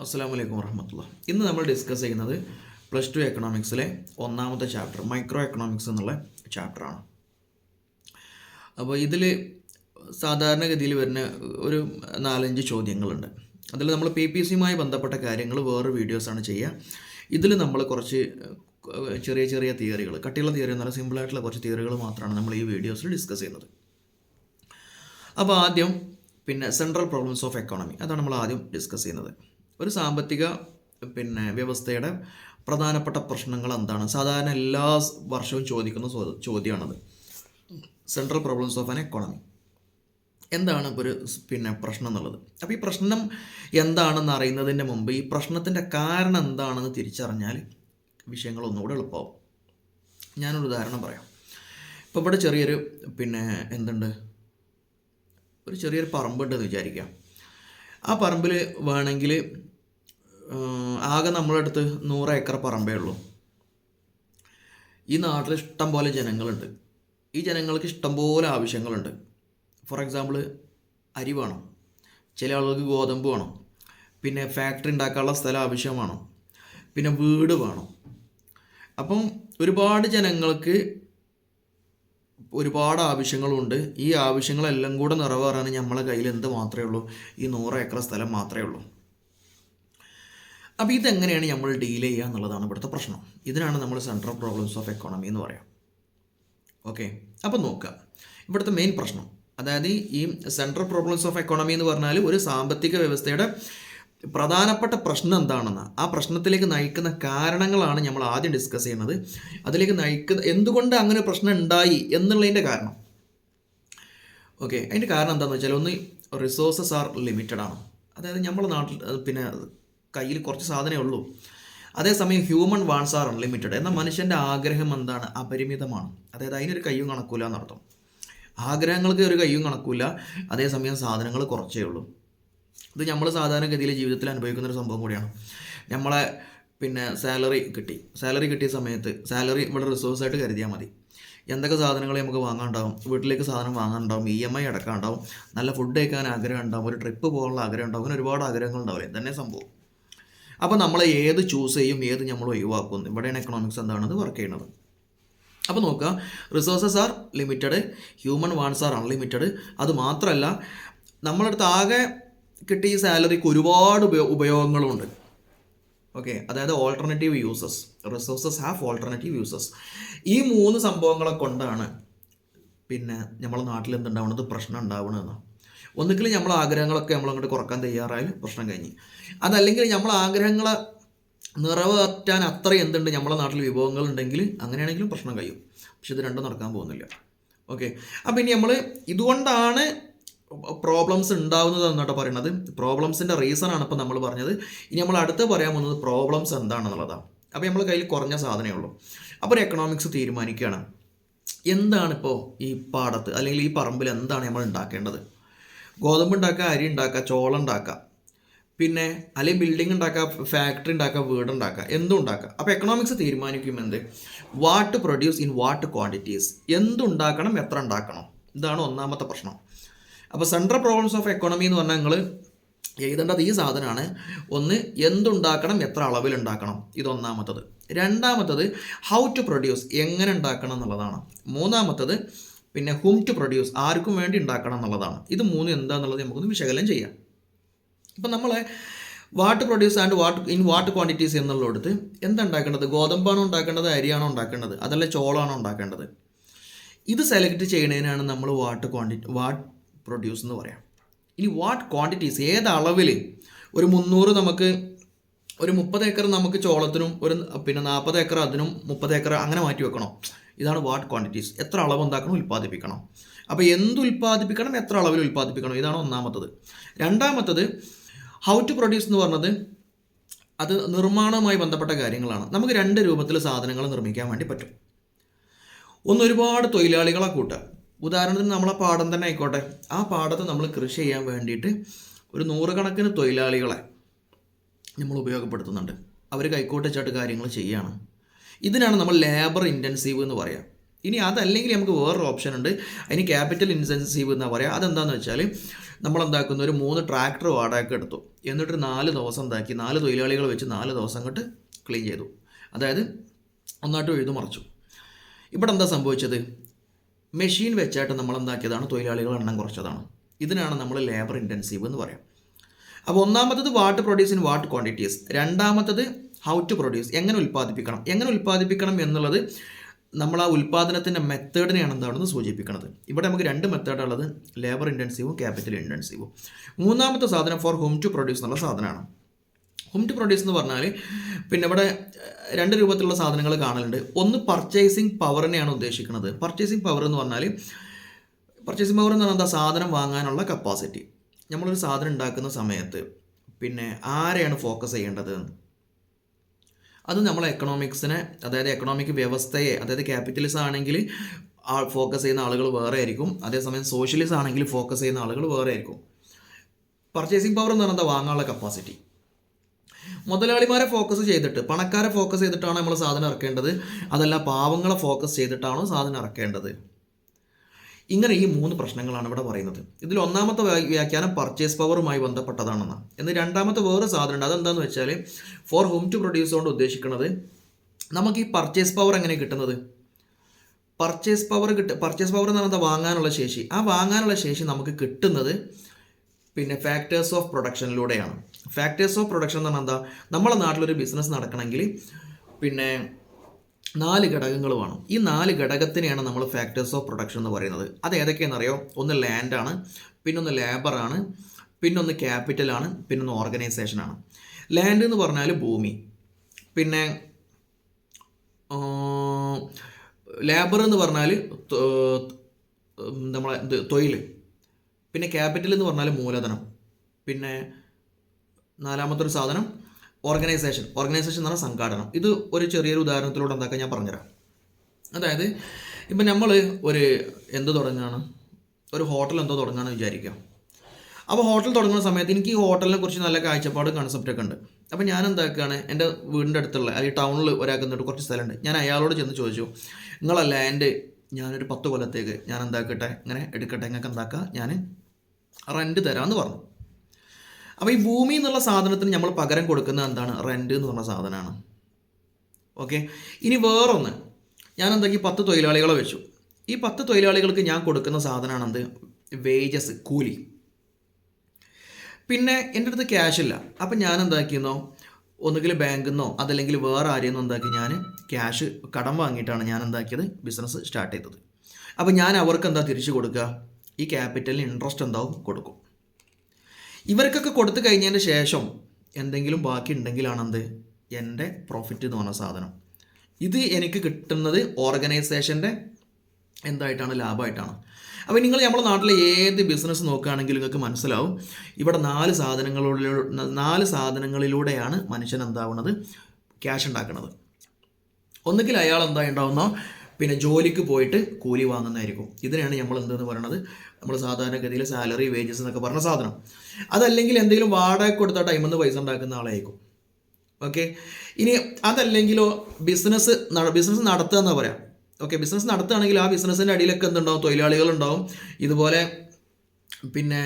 അസ്സലാമു അലൈക്കും വറഹ്മത്തുള്ളാഹി. ഇന്ന് നമ്മൾ ഡിസ്കസ് ചെയ്യുന്നത് +2 എക്കണോമിക്സിലെ ഒന്നാമത്തെ ചാപ്റ്റർ മൈക്രോ എക്കണോമിക്സ് എന്നുള്ള ചാപ്റ്ററാണ്. അപ്പോൾ ഇതിൽ സാധാരണഗതിയിൽ വരുന്ന ഒരു 4-5 ചോദ്യങ്ങളുണ്ട്. അതിൽ നമ്മൾ PPC-യുമായി ബന്ധപ്പെട്ട കാര്യങ്ങൾ വേറെ വീഡിയോസാണ് ചെയ്യുക. ഇതിൽ നമ്മൾ കുറച്ച് ചെറിയ ചെറിയ തിയറികൾ, കട്ടിയുള്ള തിയറി എന്നല്ല, സിമ്പിളായിട്ടുള്ള കുറച്ച് തിയറികൾ മാത്രമാണ് നമ്മൾ ഈ വീഡിയോസിൽ ഡിസ്കസ് ചെയ്യുന്നത്. അപ്പോൾ ആദ്യം സെൻട്രൽ പ്രോബ്ലംസ് ഓഫ് എക്കോണമി, അതാണ് നമ്മൾ ആദ്യം ഡിസ്കസ് ചെയ്യുന്നത്. ഒരു സാമ്പത്തിക വ്യവസ്ഥയുടെ പ്രധാനപ്പെട്ട പ്രശ്നങ്ങൾ എന്താണ്? സാധാരണ എല്ലാ വർഷവും ചോദിക്കുന്ന ചോദ്യമാണത്. Central problems of an economy എന്താണ് ഇപ്പോൾ ഒരു പ്രശ്നം എന്നുള്ളത്. അപ്പോൾ ഈ പ്രശ്നം എന്താണെന്ന് അറിയുന്നതിൻ്റെ മുമ്പ് ഈ പ്രശ്നത്തിൻ്റെ കാരണം എന്താണെന്ന് തിരിച്ചറിഞ്ഞാൽ വിഷയങ്ങൾ ഒന്നുകൂടെ എളുപ്പമാവും. ഞാനൊരു ഉദാഹരണം പറയാം. ഇപ്പോൾ ഇവിടെ ചെറിയൊരു ഒരു ചെറിയൊരു പറമ്പുണ്ടെന്ന് വിചാരിക്കാം. ആ പറമ്പിൽ വേണമെങ്കിൽ ആകെ നമ്മളെ അടുത്ത് 100 ഏക്കർ പറമ്പേ ഉള്ളൂ. ഈ നാട്ടിൽ ഇഷ്ടം പോലെ ജനങ്ങളുണ്ട്. ഈ ജനങ്ങൾക്ക് ഇഷ്ടം പോലെ ആവശ്യങ്ങളുണ്ട്. ഫോർ എക്സാമ്പിൾ, അരി വേണം, ചില ആളുകൾക്ക് ഗോതമ്പ് വേണം, പിന്നെ ഫാക്ടറി ഉണ്ടാക്കാനുള്ള സ്ഥലം ആവശ്യമാണ്, പിന്നെ വീട് വേണം. അപ്പം ഒരുപാട് ജനങ്ങൾക്ക് ഒരുപാട് ആവശ്യങ്ങളുണ്ട്. ഈ ആവശ്യങ്ങളെല്ലാം കൂടെ നിറവേറാൻ നമ്മളെ കയ്യിൽ എന്ത് മാത്രമേ ഉള്ളൂ? ഈ 100 ഏക്കർ സ്ഥലം മാത്രമേ ഉള്ളൂ. അപ്പോൾ ഇതെങ്ങനെയാണ് നമ്മൾ ഡീൽ ചെയ്യുക എന്നുള്ളതാണ് ഇവിടുത്തെ പ്രശ്നം. ഇതിനാണ് നമ്മൾ സെൻട്രൽ പ്രോബ്ലംസ് ഓഫ് എക്കോണമി എന്ന് പറയാം. ഓക്കെ, അപ്പോൾ നോക്കുക ഇവിടുത്തെ മെയിൻ പ്രശ്നം. അതായത് ഈ സെൻട്രൽ പ്രോബ്ലംസ് ഓഫ് എക്കോണമി എന്ന് പറഞ്ഞാൽ ഒരു സാമ്പത്തിക വ്യവസ്ഥയുടെ പ്രധാനപ്പെട്ട പ്രശ്നം എന്താണെന്ന്, ആ പ്രശ്നത്തിലേക്ക് നയിക്കുന്ന കാരണങ്ങളാണ് നമ്മൾ ആദ്യം ഡിസ്കസ് ചെയ്യുന്നത്. അതിലേക്ക് എന്തുകൊണ്ട് അങ്ങനെ പ്രശ്നം ഉണ്ടായി എന്നുള്ളതിൻ്റെ കാരണം. ഓക്കെ, അതിൻ്റെ കാരണം എന്താണെന്ന് വെച്ചാൽ, ഒന്ന് റിസോഴ്സസ് ആർ ലിമിറ്റഡ് ആണ്. അതായത് നമ്മുടെ നാട്ടിൽ കയ്യിൽ കുറച്ച് സാധനമേ ഉള്ളൂ. അതേസമയം ഹ്യൂമൻ വാൺസ് ആർ അൺലിമിറ്റഡ്. എന്നാൽ മനുഷ്യൻ്റെ ആഗ്രഹം എന്താണ്? അപരിമിതമാണ്. അതായത് അതിനൊരു കയ്യും കണക്കൂല എന്നർത്ഥം. ആഗ്രഹങ്ങൾക്ക് ഒരു കയ്യും കണക്കൂല, അതേസമയം സാധനങ്ങൾ കുറച്ചേ ഉള്ളൂ. ഇത് നമ്മൾ സാധാരണഗതിയിൽ ജീവിതത്തിൽ അനുഭവിക്കുന്നൊരു സംഭവം കൂടിയാണ്. നമ്മളെ സാലറി കിട്ടിയ സമയത്ത് സാലറി ഇവിടെ റിസോഴ്സായിട്ട് കരുതിയാൽ മതി. എന്തൊക്കെ സാധനങ്ങൾ നമുക്ക് വാങ്ങാനുണ്ടാവും? വീട്ടിലേക്ക് സാധനം വാങ്ങാനുണ്ടാവും, EMI അടക്കാനുണ്ടാവും, നല്ല ഫുഡ് കഴിക്കാൻ ആഗ്രഹം ഉണ്ടാവും, ഒരു ട്രിപ്പ് പോകാനുള്ള ആഗ്രഹം ഉണ്ടാവും, അങ്ങനെ ഒരുപാട് ആഗ്രഹങ്ങൾ ഉണ്ടാവില്ലേ? തന്നെ സംഭവം. അപ്പോൾ നമ്മൾ ഏത് ചൂസ് ചെയ്യും, ഏത് നമ്മൾ ഒഴിവാക്കും? ഇവിടെയാണ് എക്കണോമിക്സ് എന്താണത് വർക്ക് ചെയ്യുന്നത്. അപ്പോൾ നോക്കുക, resources R limited, human wands R unlimited. അത് മാത്രമല്ല, നമ്മളടുത്ത് ആകെ കിട്ടിയ ഈ സാലറിക്ക് ഒരുപാട് ഉപയോഗങ്ങളുണ്ട്. ഓക്കെ, അതായത് alternative uses. Resources have alternative uses. ഈ 3 സംഭവങ്ങളെ കൊണ്ടാണ് നമ്മളെ നാട്ടിൽ എന്തുണ്ടാവുന്നത്? പ്രശ്നം ഉണ്ടാവുന്നതെന്ന്. ഒന്നുകിൽ നമ്മൾ ആഗ്രഹങ്ങളൊക്കെ നമ്മളങ്ങോട്ട് കുറക്കാൻ തയ്യാറായാലും പ്രശ്നം കഴിഞ്ഞ്, അതല്ലെങ്കിൽ നമ്മൾ ആഗ്രഹങ്ങളെ നിറവേറ്റാൻ അത്ര എന്തുണ്ട് നമ്മളെ നാട്ടിൽ വിഭവങ്ങൾ ഉണ്ടെങ്കിൽ അങ്ങനെയാണെങ്കിലും പ്രശ്നം കഴിയും. പക്ഷെ ഇത് രണ്ടും നടക്കാൻ പോകുന്നില്ല. ഓക്കെ, അപ്പം ഇനി നമ്മൾ ഇതുകൊണ്ടാണ് പ്രോബ്ലംസ് ഉണ്ടാവുന്നത് എന്നാട്ടോ പറയുന്നത്. പ്രോബ്ലംസിൻ്റെ റീസൺ ആണ് ഇപ്പോൾ നമ്മൾ പറഞ്ഞത്. ഇനി നമ്മൾ അടുത്ത് പറയാൻ പോകുന്നത് പ്രോബ്ലംസ് എന്താണെന്നുള്ളതാണ്. അപ്പോൾ നമ്മൾ കയ്യിൽ കുറഞ്ഞ സാധനമേ ഉള്ളൂ. അപ്പോൾ ഒരു എക്കണോമിക്സ് തീരുമാനിക്കുകയാണ്, എന്താണിപ്പോൾ ഈ പാടത്ത് അല്ലെങ്കിൽ ഈ പറമ്പിൽ എന്താണ് നമ്മൾ ഉണ്ടാക്കേണ്ടത്? ഗോതമ്പ് ഉണ്ടാക്കുക, അരി ഉണ്ടാക്കുക, ചോളം ഉണ്ടാക്കുക, അല്ലെങ്കിൽ ബിൽഡിംഗ് ഉണ്ടാക്കുക, ഫാക്ടറി ഉണ്ടാക്കുക, വീട് ഉണ്ടാക്കുക, എന്തും ഉണ്ടാക്കുക. അപ്പോൾ എക്കണോമിക്സ് തീരുമാനിക്കും what to produce in what quantities. എന്തുണ്ടാക്കണം, എത്ര ഉണ്ടാക്കണം, ഇതാണ് ഒന്നാമത്തെ പ്രശ്നം. അപ്പോൾ സെൻട്രൽ പ്രോബ്ലംസ് ഓഫ് എക്കോണമി എന്ന് പറഞ്ഞാൽ നിങ്ങൾ എഴുതേണ്ടത് ഈ സാധനമാണ്. ഒന്ന്, എന്തുണ്ടാക്കണം, എത്ര അളവിലുണ്ടാക്കണം, ഇതൊന്നാമത്തത്. രണ്ടാമത്തത് ഹൗ ടു പ്രൊഡ്യൂസ്, എങ്ങനെ ഉണ്ടാക്കണം എന്നുള്ളതാണ്. മൂന്നാമത്തത് ഹും ടു പ്രൊഡ്യൂസ്, ആർക്കും വേണ്ടി ഉണ്ടാക്കണം എന്നുള്ളതാണ്. ഇത് 3 എന്താണെന്നുള്ളത് നമുക്കൊന്ന് വിശകലനം ചെയ്യാം. ഇപ്പം നമ്മൾ what produce and in what quantities എന്നുള്ളടത്ത് എന്താ ഉണ്ടാക്കേണ്ടത്? ഗോതമ്പാണോ ഉണ്ടാക്കേണ്ടത്, അരിയാണോ ഉണ്ടാക്കേണ്ടത്, അതല്ല ചോളാണോ ഉണ്ടാക്കേണ്ടത്? ഇത് സെലക്ട് ചെയ്യുന്നതിനാണ് നമ്മൾ വാട്ട് പ്രൊഡ്യൂസ് എന്ന് പറയാം. ഇനി വാട്ട് ക്വാണ്ടിറ്റീസ്, ഏത് അളവിൽ? ഒരു 300 നമുക്ക്, ഒരു 30 ഏക്കർ നമുക്ക് ചോളത്തിനും, ഒരു 40 ഏക്കർ അതിനും, 30 ഏക്കർ അങ്ങനെ മാറ്റി വെക്കണം. ഇതാണ് വാട്ട് ക്വാണ്ടിറ്റീസ്. എത്ര അളവ് എന്താക്കണം, ഉൽപ്പാദിപ്പിക്കണം. അപ്പോൾ എന്ത് ഉൽപ്പാദിപ്പിക്കണം, എത്ര അളവിൽ ഉൽപ്പാദിപ്പിക്കണം, ഇതാണ് ഒന്നാമത്തത്. രണ്ടാമത്തത് ഹൗ ടു പ്രൊഡ്യൂസ് എന്ന് പറഞ്ഞത് അത് നിർമ്മാണവുമായി ബന്ധപ്പെട്ട കാര്യങ്ങളാണ്. നമുക്ക് 2 രൂപത്തിൽ സാധനങ്ങൾ നിർമ്മിക്കാൻ വേണ്ടി പറ്റും. ഒന്ന്, ഒരുപാട് തൊഴിലാളികളെ കൂട്ടുക. ഉദാഹരണത്തിന് നമ്മളെ പാടം തന്നെ ആയിക്കോട്ടെ, ആ പാടത്ത് നമ്മൾ കൃഷി ചെയ്യാൻ വേണ്ടിയിട്ട് ഒരു 100 കണക്കിന് തൊഴിലാളികളെ നമ്മൾ ഉപയോഗപ്പെടുത്തുന്നുണ്ട്. അവർ കൈക്കോട്ടിച്ചാട്ട് കാര്യങ്ങൾ ചെയ്യുകയാണ്. ഇതിനാണ് നമ്മൾ ലേബർ ഇൻറ്റൻസീവ് എന്ന് പറയാം. ഇനി അതല്ലെങ്കിൽ നമുക്ക് വേറൊരു ഓപ്ഷൻ ഉണ്ട്, അതിന് ക്യാപിറ്റൽ ഇൻറ്റൻസീവ് എന്നാണ് പറയുക. അതെന്താണെന്ന് വെച്ചാൽ നമ്മൾ എന്താക്കുന്നു, ഒരു 3 ട്രാക്ടർ വാടകയ്ക്ക് എടുത്തു. എന്നിട്ട് 4 ദിവസം എന്താക്കി, 4 തൊഴിലാളികൾ വെച്ച് 4 ദിവസം അങ്ങോട്ട് ക്ലീൻ ചെയ്തു. അതായത് ഒന്നായിട്ട് എഴുതു മറിച്ചു. ഇവിടെ എന്താ സംഭവിച്ചത്? മെഷീൻ വെച്ചായിട്ട് നമ്മൾ എന്താക്കിയതാണ്, തൊഴിലാളികളുടെ എണ്ണം കുറച്ചതാണ്. ഇതിനാണ് നമ്മൾ ലേബർ ഇൻറ്റൻസീവ് എന്ന് പറയാം. അപ്പോൾ ഒന്നാമത്തത് what produce in what quantities, രണ്ടാമത്തത് ഹൗ ടു പ്രൊഡ്യൂസ്, എങ്ങനെ ഉൽപ്പാദിപ്പിക്കണം എന്നുള്ളത് നമ്മൾ ആ ഉൽപ്പാദനത്തിൻ്റെ മെത്തേഡിനെയാണ് എന്താണെന്ന് സൂചിപ്പിക്കുന്നത്. ഇവിടെ നമുക്ക് 2 മെത്തേഡുള്ളത്, ലേബർ ഇൻറ്റൻസീവും ക്യാപിറ്റൽ ഇൻറ്റൻസീവും. മൂന്നാമത്തെ സാധനം ഫോർ ഹോം ടു പ്രൊഡ്യൂസ് എന്നുള്ള സാധനമാണ്. ഹോം ടു പ്രൊഡ്യൂസ് എന്ന് പറഞ്ഞാൽ പിന്നെ ഇവിടെ 2 രൂപത്തിലുള്ള സാധനങ്ങൾ കാണലുണ്ട്. ഒന്ന് പർച്ചേസിങ് പവറിനെയാണ് ഉദ്ദേശിക്കുന്നത്. പർച്ചേസിങ് പവർ എന്ന് പറഞ്ഞാൽ എന്താ, സാധനം വാങ്ങാനുള്ള കപ്പാസിറ്റി. നമ്മളൊരു സാധനം ഉണ്ടാക്കുന്ന സമയത്ത് പിന്നെ ആരെയാണ് ഫോക്കസ് ചെയ്യേണ്ടത്, അത് നമ്മളെ എക്കണോമിക്സിനെ, അതായത് എക്കണോമിക് വ്യവസ്ഥയെ, അതായത് ക്യാപിറ്റലിസം ആണെങ്കിൽ ഫോക്കസ് ചെയ്യുന്ന ആളുകൾ വേറെ ആയിരിക്കും, അതേസമയം സോഷ്യലിസം ആണെങ്കിൽ ഫോക്കസ് ചെയ്യുന്ന ആളുകൾ വേറെ ആയിരിക്കും. പർച്ചേസിങ് പവർ എന്ന് പറഞ്ഞാൽ വാങ്ങാനുള്ള കപ്പാസിറ്റി. മുതലാളിമാരെ ഫോക്കസ് ചെയ്തിട്ട്, പണക്കാരെ ഫോക്കസ് ചെയ്തിട്ടാണ് നമ്മൾ സാധനം ഇറക്കേണ്ടത്, അതല്ല പാവങ്ങളെ ഫോക്കസ് ചെയ്തിട്ടാണോ സാധനം ഇറക്കേണ്ടത്? ഇങ്ങനെ ഈ 3 പ്രശ്നങ്ങളാണ് ഇവിടെ പറയുന്നത്. ഇതിൽ ഒന്നാമത്തെ വ്യാഖ്യാനം പർച്ചേസ് പവറുമായി ബന്ധപ്പെട്ടതാണെന്ന്. എന്ന് രണ്ടാമത്തെ വേറെ സാധനം ഉണ്ട്. അതെന്താണെന്ന് വെച്ചാൽ ഫോർ ഹോം ടു പ്രൊഡ്യൂസ് കൊണ്ട് ഉദ്ദേശിക്കുന്നത്, നമുക്ക് ഈ പർച്ചേസ് പവർ എങ്ങനെ കിട്ടുന്നത്? പർച്ചേസ് പവർ എന്ന് പറഞ്ഞാൽ വാങ്ങാനുള്ള ശേഷി. ആ വാങ്ങാനുള്ള ശേഷി നമുക്ക് കിട്ടുന്നത് പിന്നെ ഫാക്ടേഴ്സ് ഓഫ് പ്രൊഡക്ഷനിലൂടെയാണ്. ഫാക്ടേഴ്സ് ഓഫ് പ്രൊഡക്ഷൻ എന്ന് പറഞ്ഞാൽ എന്താ, നമ്മളെ നാട്ടിലൊരു ബിസിനസ് നടക്കണമെങ്കിൽ പിന്നെ 4 ഘടകങ്ങൾ വേണം. ഈ 4 ഘടകത്തിനെയാണ് നമ്മൾ ഫാക്ടേഴ്സ് ഓഫ് പ്രൊഡക്ഷൻ എന്ന് പറയുന്നത്. അത് ഏതൊക്കെയാണെന്നറിയോ? ഒന്ന് ലാൻഡാണ്, പിന്നൊന്ന് ലേബറാണ്, പിന്നൊന്ന് ക്യാപിറ്റലാണ്, പിന്നൊന്ന് ഓർഗനൈസേഷനാണ്. ലാൻഡ് എന്ന് പറഞ്ഞാൽ ഭൂമി, പിന്നെ ലേബർ എന്ന് പറഞ്ഞാൽ നമ്മളെ തൊഴിൽ, പിന്നെ ക്യാപിറ്റൽ എന്ന് പറഞ്ഞാൽ മൂലധനം, പിന്നെ നാലാമത്തൊരു സാധനം ഓർഗനൈസേഷൻ എന്ന് പറഞ്ഞാൽ സംഘാടനം. ഇത് ഒരു ചെറിയൊരു ഉദാഹരണത്തിലൂടെ എന്താക്കാൻ ഞാൻ പറഞ്ഞുതരാം. അതായത് ഇപ്പം നമ്മൾ ഒരു ഹോട്ടൽ തുടങ്ങുകയാണെന്ന് വിചാരിക്കാം. അപ്പോൾ ഹോട്ടൽ തുടങ്ങുന്ന സമയത്ത് എനിക്ക് ഈ ഹോട്ടലിനെ കുറിച്ച് നല്ല കാഴ്ചപ്പാടും കൺസെപ്റ്റൊക്കെ ഉണ്ട്. അപ്പോൾ ഞാൻ എന്താക്കുകയാണ്, എൻ്റെ വീടിൻ്റെ അടുത്തുള്ള അല്ലെങ്കിൽ ടൗണിൽ ഒരാൾക്കുന്നിട്ട് കുറച്ച് സ്ഥലമുണ്ട്. ഞാൻ അയാളോട് ചെന്ന് ചോദിച്ചു, നിങ്ങളെ ലാൻഡ് ഞാനൊരു 10 കൊല്ലത്തേക്ക് ഞാൻ എന്താക്കട്ടെ, ഇങ്ങനെ എടുക്കട്ടെ, നിങ്ങൾക്ക് എന്താക്കുക, ഞാൻ റെൻറ്റ് തരാമെന്ന് പറഞ്ഞു. അപ്പോൾ ഈ ഭൂമി എന്നുള്ള സാധനത്തിന് നമ്മൾ പകരം കൊടുക്കുന്നത് എന്താണ്? റെൻറ്റ് എന്ന് പറഞ്ഞ സാധനമാണ്. ഓക്കെ. ഇനി വേറൊന്ന്, ഞാൻ എന്താക്കി 10 തൊഴിലാളികളെ വെച്ചു. ഈ 10 തൊഴിലാളികൾക്ക് ഞാൻ കൊടുക്കുന്ന സാധനമാണെന്ത്? വേജസ്, കൂലി. പിന്നെ എൻ്റെ അടുത്ത് ക്യാഷ് ഇല്ല. അപ്പം ഞാൻ എന്താക്കിയെന്നോ, ഒന്നുകിൽ ബാങ്കിൽ നിന്നോ അതല്ലെങ്കിൽ വേറെ ആരെയും എന്താക്കി, ഞാൻ ക്യാഷ് കടം വാങ്ങിയിട്ടാണ് ഞാൻ എന്താക്കിയത്, ബിസിനസ് സ്റ്റാർട്ട് ചെയ്തത്. അപ്പം ഞാൻ അവർക്ക് എന്താ തിരിച്ചു കൊടുക്കുക? ഈ ക്യാപിറ്റലിന് ഇൻട്രസ്റ്റ് എന്താവും കൊടുക്കും. ഇവർക്കൊക്കെ കൊടുത്തു കഴിഞ്ഞതിന് ശേഷം എന്തെങ്കിലും ബാക്കി ഉണ്ടെങ്കിലാണെന്ത്, എൻ്റെ പ്രോഫിറ്റ് എന്ന് പറഞ്ഞ സാധനം. ഇത് എനിക്ക് കിട്ടുന്നത് ഓർഗനൈസേഷൻ്റെ എന്തായിട്ടാണ്? ലാഭമായിട്ടാണ്. അപ്പോൾ നിങ്ങൾ നമ്മുടെ നാട്ടിലെ ഏത് ബിസിനസ് നോക്കുകയാണെങ്കിലും നിങ്ങൾക്ക് മനസ്സിലാവും, ഇവിടെ 4 സാധനങ്ങളിലൂടെയാണ് മനുഷ്യൻ എന്താവുന്നത്, ക്യാഷ് ഉണ്ടാക്കുന്നത്. ഒന്നുകിൽ അയാൾ എന്താ ഉണ്ടാവുന്നോ, പിന്നെ ജോലിക്ക് പോയിട്ട് കൂലി വാങ്ങുന്നതായിരിക്കും. ഇതിനാണ് നമ്മൾ എന്തെന്ന് പറയുന്നത്, നമ്മൾ സാധാരണഗതിയിൽ സാലറി, വേജസ് എന്നൊക്കെ പറഞ്ഞ സാധനം. അതല്ലെങ്കിൽ എന്തെങ്കിലും വാടക കൊടുത്ത ടൈമിൽ നിന്ന് പൈസ ഉണ്ടാക്കുന്ന ആളായിരിക്കും. ഓക്കെ. ഇനി അതല്ലെങ്കിലോ ബിസിനസ് നടത്തുക എന്ന് പറയാം. ഓക്കെ. ബിസിനസ് നടത്തുകയാണെങ്കിൽ ആ ബിസിനസ്സിൻ്റെ അടിയിലൊക്കെ എന്തുണ്ടാവും? തൊഴിലാളികളുണ്ടാവും. ഇതുപോലെ പിന്നെ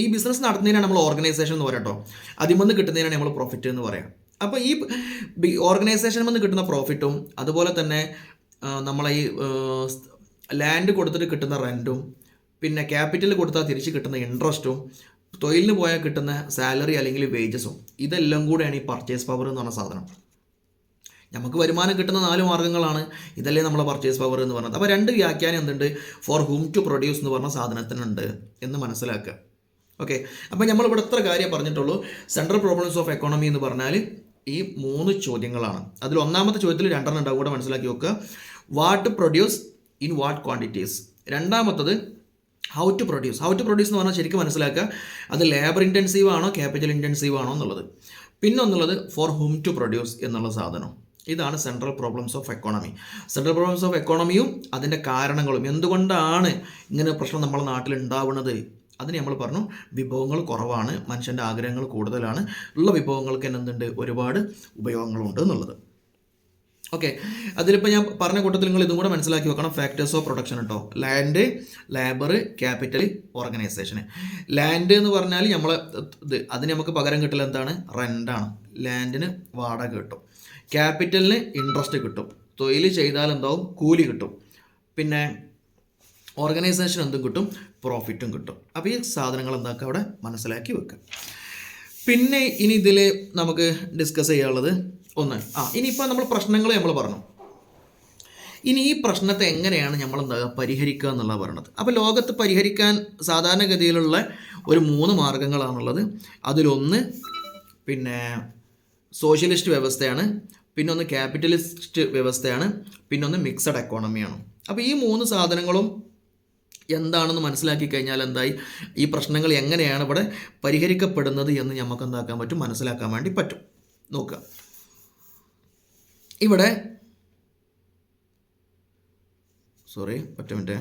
ഈ ബിസിനസ് നടത്തുന്നതിനാണ് നമ്മൾ ഓർഗനൈസേഷൻ എന്ന് പറയാം കേട്ടോ. അതിൽ നിന്ന് കിട്ടുന്നതിനാണ് നമ്മൾ പ്രോഫിറ്റ് എന്ന് പറയാം. അപ്പോൾ ഈ ഓർഗനൈസേഷനിൽ നിന്ന് കിട്ടുന്ന പ്രോഫിറ്റും അതുപോലെ തന്നെ നമ്മളെ ഈ ലാൻഡ് കൊടുത്തിട്ട് കിട്ടുന്ന റെൻറ്റും പിന്നെ ക്യാപിറ്റൽ കൊടുത്താൽ തിരിച്ച് കിട്ടുന്ന ഇൻട്രസ്റ്റും തൊഴിലിന് പോയാൽ കിട്ടുന്ന സാലറി അല്ലെങ്കിൽ വേജസും, ഇതെല്ലാം കൂടെയാണ് ഈ പർച്ചേസ് പവർ എന്ന് പറഞ്ഞ സാധനം. നമുക്ക് വരുമാനം കിട്ടുന്ന 4 മാർഗ്ഗങ്ങളാണ്. ഇതല്ലേ നമ്മളെ പർച്ചേസ് പവർ എന്ന് പറഞ്ഞത്. അപ്പോൾ 2 വ്യാഖ്യാനം എന്തുണ്ട്? ഫോർ ഹൂം ടു പ്രൊഡ്യൂസ് എന്ന് പറഞ്ഞ സാധനത്തിനുണ്ട് എന്ന് മനസ്സിലാക്കുക. ഓക്കെ. അപ്പോൾ നമ്മളിവിടെ എത്ര കാര്യം പറഞ്ഞിട്ടുള്ളൂ. സെൻട്രൽ പ്രോബ്ലംസ് ഓഫ് എക്കോണമി എന്ന് പറഞ്ഞാൽ ഈ 3 ചോദ്യങ്ങളാണ്. അതിൽ ഒന്നാമത്തെ ചോദ്യത്തിൽ 2 ഉണ്ടാവും, കൂടെ മനസ്സിലാക്കി വെക്കുക. What produce in what quantities. രണ്ടാമത്തത് ഹൗ ടു പ്രൊഡ്യൂസ് എന്ന് പറഞ്ഞാൽ ശരിക്കും മനസ്സിലാക്കുക, അത് ലേബർ ഇൻറ്റൻസീവ് ആണോ ക്യാപിറ്റൽ ഇൻറ്റൻസീവ് ആണോ എന്നുള്ളത്. പിന്നൊന്നുള്ളത് ഫോർ ഹൂം ടു പ്രൊഡ്യൂസ് എന്നുള്ള സാധനം. ഇതാണ് central problems of economy. Central problems of എക്കോണമിയും അതിൻ്റെ കാരണങ്ങളും, എന്തുകൊണ്ടാണ് ഇങ്ങനെ പ്രശ്നം നമ്മുടെ നാട്ടിൽ ഉണ്ടാവുന്നത്, അതിന് നമ്മൾ പറഞ്ഞു വിഭവങ്ങൾ കുറവാണ്, മനുഷ്യൻ്റെ ആഗ്രഹങ്ങൾ കൂടുതലാണ്, ഉള്ള വിഭവങ്ങൾക്ക് എന്തുണ്ട്, ഒരുപാട് ഉപയോഗങ്ങളുണ്ട് എന്നുള്ളത്. ഓക്കെ, അതിലിപ്പോൾ ഞാൻ പറഞ്ഞ കൂട്ടത്തിൽ നിങ്ങൾ ഇതും കൂടെ മനസ്സിലാക്കി വെക്കണം. ഫാക്ടേഴ്സ് ഓഫ് പ്രൊഡക്ഷൻ കേട്ടോ. Land, labour, capital, organisation. Land എന്ന് പറഞ്ഞാൽ നമ്മളെ അതിന് നമുക്ക് പകരം കിട്ടൽ എന്താണ്? റെൻ്റാണ്. ലാൻഡിന് വാടക കിട്ടും. ക്യാപിറ്റലിന് ഇൻട്രസ്റ്റ് കിട്ടും. തൊഴിൽ ചെയ്താൽ എന്താവും? കൂലി കിട്ടും. പിന്നെ ഓർഗനൈസേഷൻ എന്തും കിട്ടും? പ്രോഫിറ്റും കിട്ടും. അപ്പോൾ ഈ സാധനങ്ങൾ എന്താക്കുക അവിടെ മനസ്സിലാക്കി വെക്കുക. പിന്നെ ഇനി ഇതിൽ നമുക്ക് ഡിസ്കസ് ചെയ്യാനുള്ളത് ഒന്ന്, ഇനിയിപ്പോൾ നമ്മൾ പ്രശ്നങ്ങൾ നമ്മൾ പറഞ്ഞു. ഇനി ഈ പ്രശ്നത്തെ എങ്ങനെയാണ് നമ്മൾ പരിഹരിക്കുക എന്നുള്ളത് പറയുന്നത്. അപ്പോൾ ലോകത്ത് പരിഹരിക്കാൻ സാധാരണഗതിയിലുള്ള ഒരു 3 മാർഗങ്ങളാണുള്ളത്. അതിലൊന്ന് പിന്നെ സോഷ്യലിസ്റ്റ് വ്യവസ്ഥയാണ്, പിന്നൊന്ന് ക്യാപിറ്റലിസ്റ്റ് വ്യവസ്ഥയാണ്, പിന്നൊന്ന് മിക്സഡ് എക്കോണമിയാണ്. അപ്പോൾ ഈ 3 സാധനങ്ങളും എന്താണെന്ന് മനസ്സിലാക്കി കഴിഞ്ഞാൽ എന്തായി, ഈ പ്രശ്നങ്ങൾ എങ്ങനെയാണ് ഇവിടെ പരിഹരിക്കപ്പെടുന്നത് എന്ന് നമുക്ക് എന്താക്കാൻ പറ്റും? മനസ്സിലാക്കാൻ വേണ്ടി പറ്റും. നോക്കുക, ഇവിടെ ഒറ്റ മിനിറ്റ്.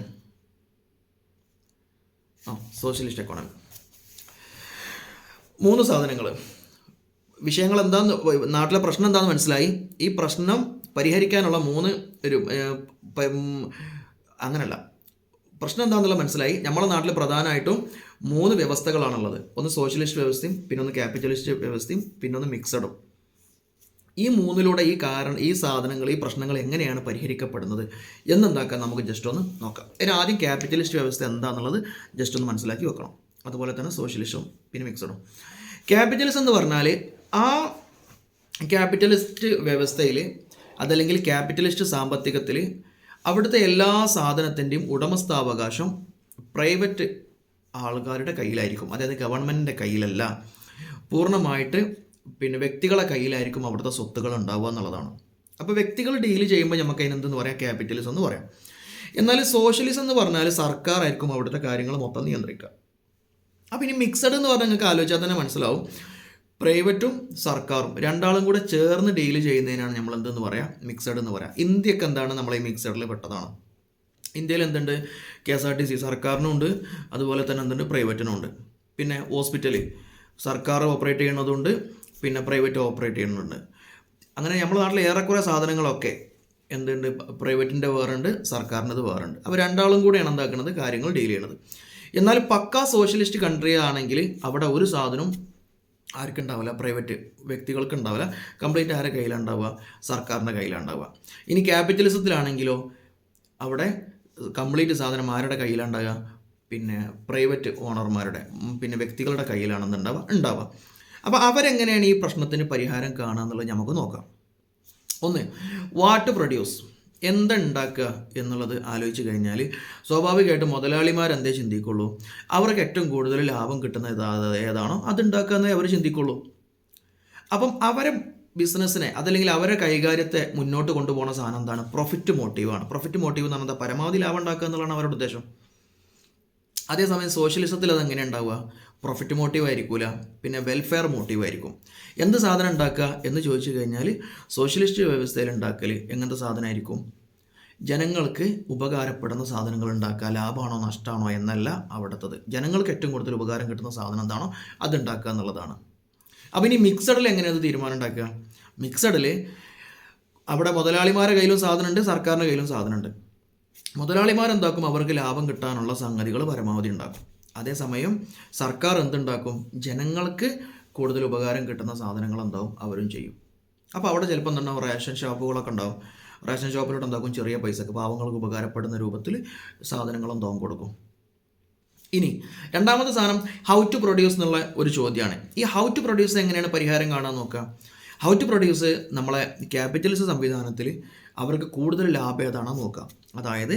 സോഷ്യലിസ്റ്റ് എക്കോണമി 3 സാധനങ്ങൾ. വിഷയങ്ങൾ എന്താന്ന്, നാട്ടിലെ പ്രശ്നം എന്താണെന്ന് മനസ്സിലായി. ഈ പ്രശ്നം പരിഹരിക്കാനുള്ള 3 അങ്ങനല്ല, പ്രശ്നം എന്താണെന്നുള്ള മനസ്സിലായി. നമ്മുടെ നാട്ടിൽ പ്രധാനമായിട്ടും 3 വ്യവസ്ഥകളാണുള്ളത്. ഒന്ന് സോഷ്യലിസ്റ്റ് വ്യവസ്ഥയും, പിന്നൊന്ന് ക്യാപിറ്റലിസ്റ്റ് വ്യവസ്ഥയും, പിന്നൊന്ന് മിക്സഡും. ഈ 3ലൂടെ ഈ സാധനങ്ങൾ, ഈ പ്രശ്നങ്ങൾ എങ്ങനെയാണ് പരിഹരിക്കപ്പെടുന്നത് എന്നെന്താക്കാൻ നമുക്ക് ജസ്റ്റ് ഒന്ന് നോക്കാം. ആദ്യം ക്യാപിറ്റലിസ്റ്റ് വ്യവസ്ഥ എന്താണെന്നുള്ളത് ജസ്റ്റ് ഒന്ന് മനസ്സിലാക്കി വെക്കണം. അതുപോലെ തന്നെ സോഷ്യലിസ്റ്റും പിന്നെ മിക്സഡും. ക്യാപിറ്റലിസം എന്ന് പറഞ്ഞാൽ ആ ക്യാപിറ്റലിസ്റ്റ് വ്യവസ്ഥയിൽ, അതല്ലെങ്കിൽ ക്യാപിറ്റലിസ്റ്റ് സാമ്പത്തികത്തിൽ അവിടുത്തെ എല്ലാ സാധനത്തിൻ്റെയും ഉടമസ്ഥാവകാശം പ്രൈവറ്റ് ആൾക്കാരുടെ കയ്യിലായിരിക്കും. അതായത് ഗവൺമെൻറ്റിൻ്റെ കയ്യിലല്ല, പൂർണ്ണമായിട്ട് പിന്നെ വ്യക്തികളെ കയ്യിലായിരിക്കും അവിടുത്തെ സ്വത്തുകൾ ഉണ്ടാവുക എന്നുള്ളതാണ്. അപ്പോൾ വ്യക്തികൾ ഡീൽ ചെയ്യുമ്പോൾ നമുക്ക് അതിനെന്തെന്ന് പറയാം? ക്യാപിറ്റലിസം എന്ന് പറയാം. എന്നാൽ സോഷ്യലിസം എന്ന് പറഞ്ഞാൽ സർക്കാരായിരിക്കും അവിടുത്തെ കാര്യങ്ങൾ മൊത്തം നിയന്ത്രിക്കുക. അപ്പോൾ ഇനി മിക്സഡ് എന്ന് പറഞ്ഞാൽ നിങ്ങൾക്ക് ആലോചിച്ചാൽ തന്നെ മനസ്സിലാവും, പ്രൈവറ്റും സർക്കാരും രണ്ടാളും കൂടെ ചേർന്ന് ഡീൽ ചെയ്യുന്നതിനാണ് നമ്മൾ എന്തെന്ന് പറയാം? മിക്സഡ് എന്ന് പറയാം. ഇന്ത്യക്ക് എന്താണ്? നമ്മൾ ഈ മിക്സഡിൽ പെട്ടതാണ്. ഇന്ത്യയിൽ എന്തുണ്ട്? KSRTC സർക്കാരിനും ഉണ്ട്, അതുപോലെ തന്നെ എന്തുണ്ട്? പ്രൈവറ്റിനും ഉണ്ട്. പിന്നെ ഹോസ്പിറ്റൽ സർക്കാർ ഓപ്പറേറ്റ് ചെയ്യുന്നതുണ്ട്, പിന്നെ പ്രൈവറ്റ് ഓപ്പറേറ്റ് ചെയ്യുന്നുണ്ട്. അങ്ങനെ നമ്മുടെ നാട്ടിൽ ഏറെക്കുറെ സാധനങ്ങളൊക്കെ എന്തുണ്ട്? പ്രൈവറ്റിൻ്റെ വേറുണ്ട്, സർക്കാരിൻ്റെത് വേറുണ്ട്. അപ്പോൾ രണ്ടാളും കൂടെയാണ് എന്താക്കുന്നത്? കാര്യങ്ങൾ ഡീൽ ചെയ്യണത്. എന്നാൽ പക്കാ സോഷ്യലിസ്റ്റ് കൺട്രി ആണെങ്കിൽ അവിടെ ഒരു സാധനം ആർക്കുണ്ടാവില്ല? പ്രൈവറ്റ് വ്യക്തികൾക്ക് ഉണ്ടാവില്ല. കംപ്ലീറ്റ് ആരുടെ കയ്യിലുണ്ടാവുക? സർക്കാരിൻ്റെ കയ്യിലുണ്ടാവുക. ഇനി ക്യാപിറ്റലിസത്തിലാണെങ്കിലോ അവിടെ കംപ്ലീറ്റ് സാധനം ആരുടെ കയ്യിലുണ്ടാവുക? പിന്നെ പ്രൈവറ്റ് ഓണർമാരുടെ, പിന്നെ വ്യക്തികളുടെ കയ്യിലാണെന്നുണ്ടാവുക. അപ്പോൾ അവരെങ്ങനെയാണ് ഈ പ്രശ്നത്തിന് പരിഹാരം കാണുക എന്നുള്ളത് നമുക്ക് നോക്കാം. ഒന്ന്, വാട്ട് പ്രൊഡ്യൂസ്, എന്തുണ്ടാക്കുക എന്നുള്ളത് ആലോചിച്ച് കഴിഞ്ഞാൽ സ്വാഭാവികമായിട്ടും മുതലാളിമാരെന്തേ ചിന്തിക്കുള്ളൂ? അവർക്ക് ഏറ്റവും കൂടുതൽ ലാഭം കിട്ടുന്ന ഏതാണോ അതുണ്ടാക്കുക എന്നേ അവർ ചിന്തിക്കുള്ളൂ. അപ്പം അവരെ ബിസിനസ്സിനെ, അതല്ലെങ്കിൽ അവരെ കൈകാര്യത്തെ മുന്നോട്ട് കൊണ്ടുപോകുന്ന സാധനം എന്താണ്? പ്രോഫിറ്റ് മോട്ടീവാണ്. പ്രോഫിറ്റ് മോട്ടീവ് എന്ന് പറഞ്ഞാൽ പരമാവധി ലാഭം ഉണ്ടാക്കുക എന്നുള്ളതാണ് അവരുടെ ഉദ്ദേശം. അതേസമയം സോഷ്യലിസത്തിൽ അതെങ്ങനെ ഉണ്ടാവുക? പ്രോഫിറ്റ് മോട്ടീവ് ആയിരിക്കില്ല, പിന്നെ വെൽഫെയർ മോട്ടീവ് ആയിരിക്കും. എന്ത് സാധനം ഉണ്ടാക്കുക എന്ന് ചോദിച്ചു കഴിഞ്ഞാൽ സോഷ്യലിസ്റ്റ് വ്യവസ്ഥയിൽ ഉണ്ടാക്കൽ എങ്ങനത്തെ സാധനമായിരിക്കും? ജനങ്ങൾക്ക് ഉപകാരപ്പെടുന്ന സാധനങ്ങൾ ഉണ്ടാക്കുക. ലാഭമാണോ നഷ്ടമാണോ എന്നല്ല അവിടുത്തത്. ജനങ്ങൾക്ക് ഏറ്റവും കൂടുതൽ ഉപകാരം കിട്ടുന്ന സാധനം എന്താണോ അതുണ്ടാക്കുക എന്നുള്ളതാണ്. അപ്പോൾ ഇനി മിക്സഡിൽ എങ്ങനെയാണ് തീരുമാനം ഉണ്ടാക്കുക? മിക്സഡിൽ അവിടെ മുതലാളിമാരുടെ കയ്യിലും സാധനമുണ്ട്, സർക്കാരിൻ്റെ കയ്യിലും സാധനമുണ്ട്. മുതലാളിമാരെന്താക്കും? അവർക്ക് ലാഭം കിട്ടാനുള്ള സംഗതികൾ പരമാവധി ഉണ്ടാക്കും. അതേസമയം സർക്കാർ എന്തുണ്ടാക്കും? ജനങ്ങൾക്ക് കൂടുതൽ ഉപകാരം കിട്ടുന്ന സാധനങ്ങൾ എന്താവും അവരും ചെയ്യും. അപ്പോൾ അവിടെ ചിലപ്പോൾ എന്തുണ്ടാവും? റേഷൻ ഷോപ്പുകളൊക്കെ ഉണ്ടാവും. റേഷൻ ഷോപ്പിലോട്ട് എന്താക്കും? ചെറിയ പൈസക്ക് പാവങ്ങൾക്ക് ഉപകാരപ്പെടുന്ന രൂപത്തിൽ സാധനങ്ങൾ എന്താവും കൊടുക്കും. ഇനി രണ്ടാമത്തെ സാധനം ഹൗ ടു പ്രൊഡ്യൂസ് എന്നുള്ള ഒരു ചോദ്യമാണ്. ഈ ഹൗ ടു പ്രൊഡ്യൂസ് എങ്ങനെയാണ് പരിഹാരം കാണാൻ നോക്കുക? ഹൗ ടു പ്രൊഡ്യൂസ് നമ്മളെ ക്യാപിറ്റലിസ്റ്റ് സംവിധാനത്തിൽ അവർക്ക് കൂടുതൽ ലാഭം ഏതാണെന്ന് നോക്കുക. അതായത്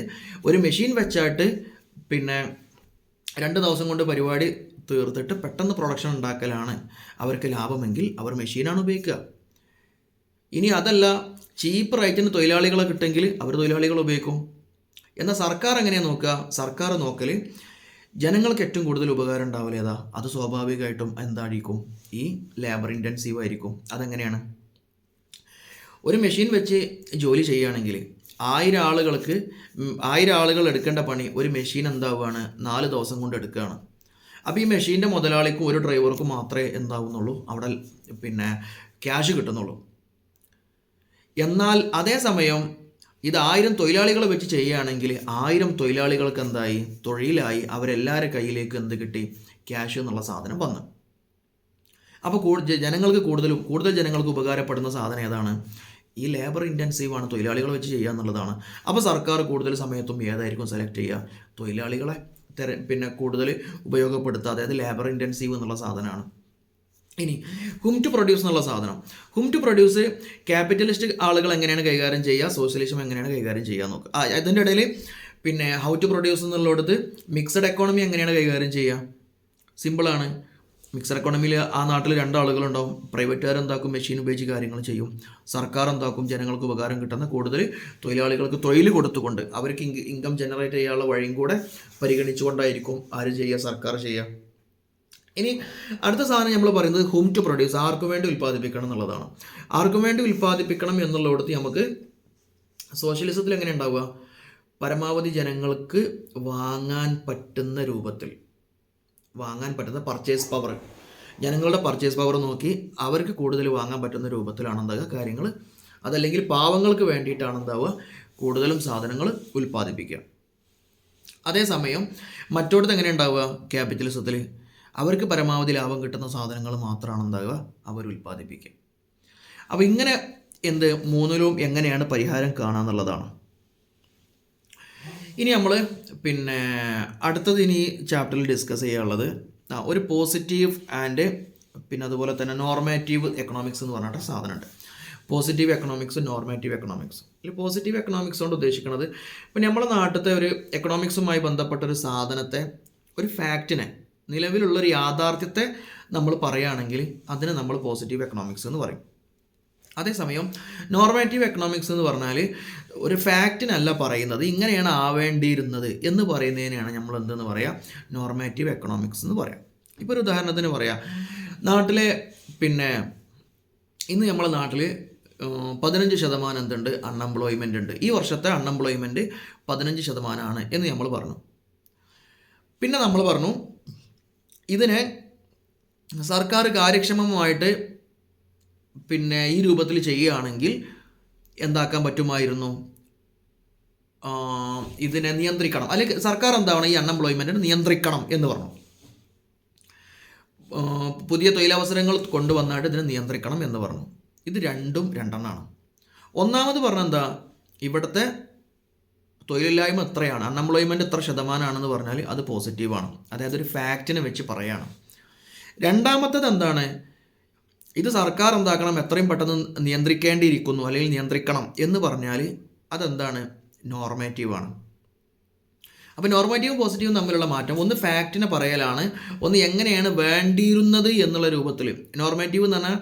ഒരു മെഷീൻ വെച്ചായിട്ട് പിന്നെ 2 ദിവസം കൊണ്ട് പരിപാടി തീർത്തിട്ട് പെട്ടെന്ന് പ്രൊഡക്ഷൻ ഉണ്ടാക്കലാണ് അവർക്ക് ലാഭമെങ്കിൽ അവർ മെഷീനാണ് ഉപയോഗിക്കുക. ഇനി അതല്ല, ചീപ്പ് റേറ്റിന് തൊഴിലാളികളെ കിട്ടുമെങ്കിൽ അവർ തൊഴിലാളികൾ ഉപയോഗിക്കും. എന്നാൽ സർക്കാർ എങ്ങനെയാണ് നോക്കുക? സർക്കാർ നോക്കൽ ജനങ്ങൾക്ക് ഏറ്റവും കൂടുതൽ ഉപകാരം ഉണ്ടാവില്ല ഏതാ? അത് സ്വാഭാവികമായിട്ടും എന്തായിരിക്കും? ഈ ലേബർ ഇൻറ്റൻസീവ് ആയിരിക്കും. അതെങ്ങനെയാണ്? ഒരു മെഷീൻ വെച്ച് ജോലി ചെയ്യുകയാണെങ്കിൽ 1000 ആളുകൾ എടുക്കേണ്ട പണി ഒരു മെഷീൻ എന്താവുകയാണ്? 4 ദിവസം കൊണ്ട് എടുക്കുകയാണ്. അപ്പോൾ ഈ മെഷീൻ്റെ മുതലാളിക്കും ഒരു ഡ്രൈവർക്കും മാത്രമേ എന്താവുന്നുള്ളൂ അവിടെ പിന്നെ ക്യാഷ് കിട്ടുന്നുള്ളൂ. എന്നാൽ അതേസമയം ഇത് 1000 തൊഴിലാളികളെ വെച്ച് ചെയ്യുകയാണെങ്കിൽ 1000 തൊഴിലാളികൾക്ക് എന്തായി, തൊഴിലായി, അവരെല്ലാവരുടെ കയ്യിലേക്ക് എന്ത് കിട്ടി, ക്യാഷ് എന്നുള്ള സാധനം വന്നു. അപ്പോൾ ജനങ്ങൾക്ക് കൂടുതൽ ജനങ്ങൾക്ക് ഉപകാരപ്പെടുന്ന സാധനം ഏതാണ്? ഈ ലേബർ ഇൻറ്റൻസീവാണ്, തൊഴിലാളികളെ വെച്ച് ചെയ്യുക എന്നുള്ളതാണ്. അപ്പോൾ സർക്കാർ കൂടുതൽ സമയത്തും ഏതായിരിക്കും സെലക്ട് ചെയ്യുക? തൊഴിലാളികളെ പിന്നെ കൂടുതൽ ഉപയോഗപ്പെടുത്തുക, അതായത് ലേബർ ഇൻറ്റൻസീവ് എന്നുള്ള സാധനമാണ്. ഇനി ഹും ടു പ്രൊഡ്യൂസ് എന്നുള്ള സാധനം, ഹും ടു പ്രൊഡ്യൂസ് ക്യാപിറ്റലിസ്റ്റ് ആളുകൾ എങ്ങനെയാണ് കൈകാര്യം ചെയ്യുക, സോഷ്യലിസം എങ്ങനെയാണ് കൈകാര്യം ചെയ്യുക നോക്കുക. അതിൻ്റെ ഇടയിൽ പിന്നെ ഹൗ ടു പ്രൊഡ്യൂസ് എന്നുള്ളിടത്ത് മിക്സഡ് എക്കോണമി എങ്ങനെയാണ് കൈകാര്യം ചെയ്യുക? സിമ്പിളാണ്. മിക്സഡ് എക്കോണമിയിൽ ആ നാട്ടിൽ 2 ആളുകളുണ്ടാവും. പ്രൈവറ്റുകാർ എന്താക്കും, മെഷീൻ ഉപയോഗിച്ച് കാര്യങ്ങൾ ചെയ്യും. സർക്കാർ എന്താക്കും, ജനങ്ങൾക്ക് ഉപകാരം കിട്ടുന്ന കൂടുതൽ തൊഴിലാളികൾക്ക് തൊഴിൽ കൊടുത്തുകൊണ്ട് അവർക്ക് ഇൻകം ജനറേറ്റ് ചെയ്യാനുള്ള വഴിയും കൂടെ പരിഗണിച്ചുകൊണ്ടായിരിക്കും ആര് ചെയ്യുക, സർക്കാർ ചെയ്യുക. ഇനി അടുത്ത സാധനം നമ്മൾ പറയുന്നത് ഹോം ടു പ്രൊഡ്യൂസ്, ആർക്കു വേണ്ടി ഉൽപ്പാദിപ്പിക്കണം എന്നുള്ളതാണ്. ആർക്കു വേണ്ടി ഉൽപ്പാദിപ്പിക്കണം എന്നുള്ളിടത്ത് നമുക്ക് സോഷ്യലിസത്തിൽ എങ്ങനെ ഉണ്ടാവുക? പരമാവധി ജനങ്ങൾക്ക് വാങ്ങാൻ പറ്റുന്ന രൂപത്തിൽ, വാങ്ങാൻ പറ്റുന്ന പർച്ചേസ് പവർ, ജനങ്ങളുടെ പർച്ചേസ് പവർ നോക്കി അവർക്ക് കൂടുതൽ വാങ്ങാൻ പറ്റുന്ന രൂപത്തിലാണ് എന്താകുക കാര്യങ്ങൾ. അതല്ലെങ്കിൽ പാവങ്ങൾക്ക് വേണ്ടിയിട്ടാണ് എന്താവുക, കൂടുതലും സാധനങ്ങൾ ഉൽപ്പാദിപ്പിക്കുക. അതേസമയം മറ്റോടത്ത് എങ്ങനെ ഉണ്ടാവുക? ക്യാപിറ്റലിസത്തിൽ അവർക്ക് പരമാവധി ലാഭം കിട്ടുന്ന സാധനങ്ങൾ മാത്രമാണ് എന്താകുക, അവർ ഉൽപ്പാദിപ്പിക്കുക. അപ്പോൾ ഇങ്ങനെ മൂന്നിലും എങ്ങനെയാണ് പരിഹാരം കാണുക എന്നുള്ളതാണ്. ഇനി നമ്മൾ പിന്നെ അടുത്തത് ഇനി ചാപ്റ്ററിൽ ഡിസ്കസ് ചെയ്യാനുള്ളത് ഒരു പോസിറ്റീവ് ആൻഡ് പിന്നെ അതുപോലെ തന്നെ നോർമാറ്റീവ് എക്കണോമിക്സ് എന്ന് പറഞ്ഞിട്ട് സാധനമുണ്ട്. പോസിറ്റീവ് എക്കണോമിക്സും നോർമാറ്റീവ് എക്കണോമിക്സും. ഈ പോസിറ്റീവ് എക്കണോമിക്സ് കൊണ്ട് ഉദ്ദേശിക്കുന്നത് ഇപ്പം നമ്മുടെ നാട്ടിലത്തെ ഒരു എക്കണോമിക്സുമായി ബന്ധപ്പെട്ട ഒരു സാധനത്തെ, ഒരു ഫാക്റ്റിനെ, നിലവിലുള്ളൊരു യാഥാർത്ഥ്യത്തെ നമ്മൾ പറയുകയാണെങ്കിൽ അതിന് നമ്മൾ പോസിറ്റീവ് എക്കണോമിക്സ് എന്ന് പറയും. അതേസമയം നോർമാറ്റീവ് എക്കണോമിക്സ് എന്ന് പറഞ്ഞാൽ ഒരു ഫാക്റ്റിനല്ല പറയുന്നത്, ഇങ്ങനെയാണ് ആവേണ്ടിയിരുന്നത് എന്ന് പറയുന്നതിനെയാണ് നമ്മൾ എന്തെന്ന് പറയാം, നോർമാറ്റീവ് എക്കണോമിക്സ് എന്ന് പറയാം. ഇപ്പോൾ ഒരു ഉദാഹരണത്തിന് പറയാം, നാട്ടിലെ പിന്നെ ഇന്ന് നമ്മുടെ നാട്ടിൽ 15% എന്തുണ്ട്, അൺഎംപ്ലോയ്മെൻ്റ് ഉണ്ട്. ഈ വർഷത്തെ അൺഎംപ്ലോയ്മെൻറ്റ് 15% എന്ന് നമ്മൾ പറഞ്ഞു. പിന്നെ നമ്മൾ പറഞ്ഞു ഇതിനെ സർക്കാർ കാര്യക്ഷമമായിട്ട് പിന്നെ ഈ രൂപത്തിൽ ചെയ്യുകയാണെങ്കിൽ എന്താക്കാൻ പറ്റുമായിരുന്നു, ഇതിനെ നിയന്ത്രിക്കണം, അല്ലെങ്കിൽ സർക്കാർ എന്താണ് ഈ അൺഎംപ്ലോയ്മെൻറ്റിനെ നിയന്ത്രിക്കണം എന്ന് പറഞ്ഞു. പുതിയ തൊഴിലവസരങ്ങൾ കൊണ്ടുവന്നായിട്ട് ഇതിനെ നിയന്ത്രിക്കണം എന്ന് പറഞ്ഞു. ഇത് രണ്ടെണ്ണമാണ്. ഒന്നാമത് പറഞ്ഞെന്താ, ഇവിടുത്തെ തൊഴിലില്ലായ്മ എത്രയാണ്, അൺഎംപ്ലോയ്മെൻറ്റ് എത്ര ശതമാനമാണെന്ന് പറഞ്ഞാൽ അത് പോസിറ്റീവാണ്, അതായത് ഒരു ഫാക്റ്റിനെ വെച്ച് പറയാണ്. രണ്ടാമത്തേത് എന്താണ്, ഇത് സർക്കാർ എന്താക്കണം, എത്രയും പെട്ടെന്ന് നിയന്ത്രിക്കേണ്ടിയിരിക്കുന്നു അല്ലെങ്കിൽ നിയന്ത്രിക്കണം എന്ന് പറഞ്ഞാൽ അതെന്താണ്, നോർമാറ്റീവാണ്. അപ്പോൾ നോർമാറ്റീവും പോസിറ്റീവും തമ്മിലുള്ള മാറ്റം, ഒന്ന് ഫാക്റ്റിനെ പറയലാണ്, ഒന്ന് എങ്ങനെയാണ് വേണ്ടിയിരുന്നത് എന്നുള്ള രൂപത്തിൽ. നോർമാറ്റീവ് എന്ന് പറഞ്ഞാൽ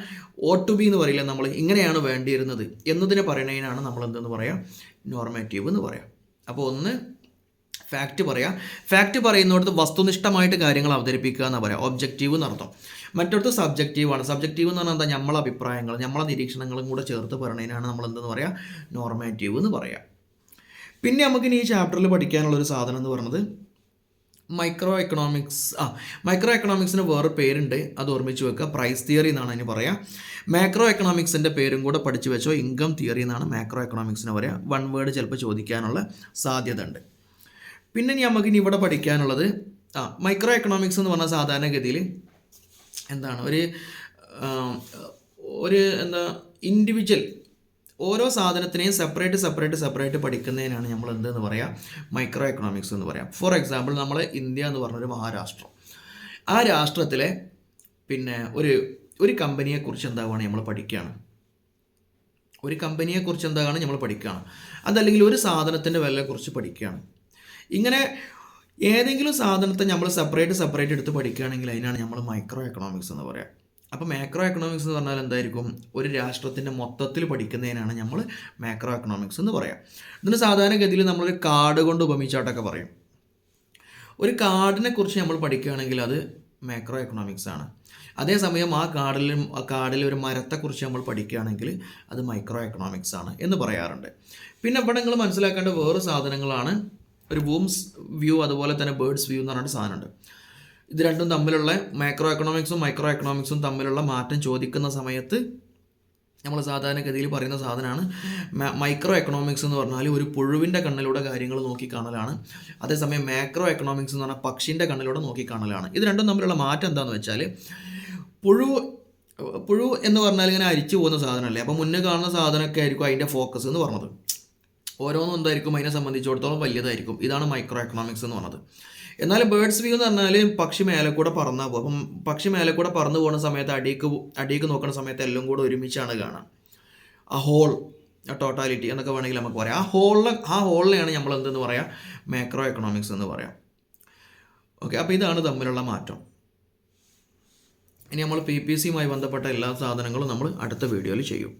ഓട്ട് ടു ബി എന്ന് പറയില്ല നമ്മൾ, ഇങ്ങനെയാണ് വേണ്ടിയിരുന്നത് എന്നതിനെ പറയുന്നതിനാണ് നമ്മൾ എന്തെന്ന് പറയാം, നോർമാറ്റീവ് എന്ന് പറയാം. അപ്പോൾ ഒന്ന് ഫാക്റ്റ് പറയാം, ഫാക്റ്റ് പറയുന്നിടത്ത് വസ്തുനിഷ്ഠമായിട്ട് കാര്യങ്ങൾ അവതരിപ്പിക്കുക എന്ന് പറയാം, ഒബ്ജക്റ്റീവ് എന്നർത്ഥം. മറ്റൊരുത്ത് സബ്ജക്റ്റീവാണ്. സബ്ജക്റ്റീവ് എന്ന് പറഞ്ഞാൽ എന്താ, നമ്മളെ അഭിപ്രായങ്ങൾ, നമ്മളെ നിരീക്ഷണങ്ങളും കൂടെ ചേർത്ത് പറയുന്നതിനാണ് നമ്മൾ എന്തെന്ന് പറയാം, നോർമാറ്റീവ് എന്ന് പറയാം. പിന്നെ നമുക്കിനി ഈ ചാപ്റ്ററിൽ പഠിക്കാനുള്ളൊരു സാധനം എന്ന് പറയുന്നത് മൈക്രോ എക്കണോമിക്സ്. മൈക്രോ എക്കണോമിക്സിന് വേറെ പേരുണ്ട്, അത് ഓർമ്മിച്ച് വെക്കുക, പ്രൈസ് തിയറി എന്നാണ് അതിന് പറയാം. മാക്രോ എക്കണോമിക്സിൻ്റെ പേരും കൂടെ പഠിച്ചു വെച്ചോ, ഇൻകം തിയറി എന്നാണ് മാക്രോ എക്കണോമിക്സിന് പറയാം. വൺ വേർഡ് ചിലപ്പോൾ ചോദിക്കാനുള്ള സാധ്യത ഉണ്ട്. പിന്നെ നമുക്കിനി ഇവിടെ പഠിക്കാനുള്ളത് മൈക്രോ എക്കണോമിക്സ് എന്ന് പറഞ്ഞാൽ സാധാരണഗതിയിൽ എന്താണ്, ഒരു ഇൻഡിവിജ്വൽ ഓരോ സാധനത്തിനെയും സെപ്പറേറ്റ് പഠിക്കുന്നതിനാണ് നമ്മൾ എന്തെന്ന് പറയാം, മൈക്രോ എക്കണോമിക്സ് എന്ന് പറയാം. ഫോർ എക്സാമ്പിൾ നമ്മൾ ഇന്ത്യ എന്ന് പറഞ്ഞൊരു മഹാരാഷ്ട്രം, ആ രാഷ്ട്രത്തിലെ പിന്നെ ഒരു കമ്പനിയെക്കുറിച്ച് എന്താവുകയാണ് നമ്മൾ പഠിക്കുകയാണ്, അതല്ലെങ്കിൽ ഒരു സാധനത്തിൻ്റെ വിലയെക്കുറിച്ച് പഠിക്കുകയാണ്. ഇങ്ങനെ ഏതെങ്കിലും സാധനത്തെ നമ്മൾ സെപ്പറേറ്റ് എടുത്ത് പഠിക്കുകയാണെങ്കിൽ അതിനാണ് നമ്മൾ മൈക്രോ എക്കണോമിക്സ് എന്ന് പറയാം. അപ്പോൾ മാക്രോ എക്കണോമിക്സ് എന്ന് പറഞ്ഞാൽ എന്തായിരിക്കും, ഒരു രാഷ്ട്രത്തിൻ്റെ മൊത്തത്തിൽ പഠിക്കുന്നതിനാണ് നമ്മൾ മാക്രോ എക്കണോമിക്സ് എന്ന് പറയാം. ഇതിന് സാധാരണഗതിയിൽ നമ്മളൊരു കാർഡ് കൊണ്ട് ഉപമിച്ചാട്ടൊക്കെ പറയും. ഒരു കാർഡിനെ കുറിച്ച് നമ്മൾ പഠിക്കുകയാണെങ്കിൽ അത് മാക്രോ എക്കണോമിക്സ് ആണ്. അതേസമയം ആ കാർഡിൽ ഒരു മരത്തെക്കുറിച്ച് നമ്മൾ പഠിക്കുകയാണെങ്കിൽ അത് മൈക്രോ എക്കണോമിക്സ് ആണ് എന്ന് പറയാറുണ്ട്. പിന്നെ ഇവിടെ നിങ്ങൾ മനസ്സിലാക്കേണ്ട വേറെ സാധനങ്ങളാണ് ഒരു വൂംസ് വ്യൂ, അതുപോലെ തന്നെ ബേർഡ്സ് വ്യൂ എന്ന് പറഞ്ഞിട്ട് സാധനമുണ്ട്. ഇത് രണ്ടും തമ്മിലുള്ള മാക്രോ എക്കണോമിക്സും മൈക്രോ എക്കണോമിക്സും തമ്മിലുള്ള മാറ്റം ചോദിക്കുന്ന സമയത്ത് നമ്മൾ സാധാരണഗതിയിൽ പറയുന്ന സാധനമാണ് മൈക്രോ എക്കണോമിക്സ് എന്ന് പറഞ്ഞാൽ ഒരു പുഴുവിൻ്റെ കണ്ണിലൂടെ കാര്യങ്ങൾ നോക്കിക്കാണലാണ്. അതേസമയം മാക്രോ എക്കണോമിക്സ് എന്ന് പറഞ്ഞാൽ പക്ഷിൻ്റെ കണ്ണിലൂടെ നോക്കിക്കാണലാണ്. ഇത് രണ്ടും തമ്മിലുള്ള മാറ്റം എന്താണെന്ന് വെച്ചാൽ പുഴു എന്ന് പറഞ്ഞാൽ ഇങ്ങനെ അരിച്ചു പോകുന്ന സാധനമല്ലേ. അപ്പോൾ മുന്നേ കാണുന്ന സാധനമൊക്കെ ആയിരിക്കും അതിൻ്റെ ഫോക്കസ് എന്ന് പറഞ്ഞത്. ഓരോന്നും എന്തായിരിക്കും അതിനെ സംബന്ധിച്ചിടത്തോളം വലിയതായിരിക്കും. ഇതാണ് മൈക്രോ എക്കണോമിക്സ് എന്ന് പറഞ്ഞത്. എന്നാൽ ബേർഡ്സ് വ്യൂ എന്ന് പറഞ്ഞാൽ പക്ഷി മേലെ കൂടെ പറന്നാൽ പോകും. അപ്പം പക്ഷി മേലെ കൂടെ പറന്നു പോകുന്ന സമയത്ത് അടിയിലേക്ക് നോക്കുന്ന സമയത്ത് എല്ലാം കൂടെ ഒരുമിച്ചാണ് കാണുക. ടോട്ടാലിറ്റി എന്നൊക്കെ വേണമെങ്കിൽ നമുക്ക് പറയാം. ആ ഹോളിനെയാണ് നമ്മൾ എന്തെന്ന് പറയാം, മാക്രോ എക്കണോമിക്സ് എന്ന് പറയാം. ഓക്കെ, അപ്പോൾ ഇതാണ് തമ്മിലുള്ള മാറ്റം. ഇനി നമ്മൾ PPCയുമായി ബന്ധപ്പെട്ട എല്ലാ സാധനങ്ങളും നമ്മൾ അടുത്ത വീഡിയോയിൽ ചെയ്യും.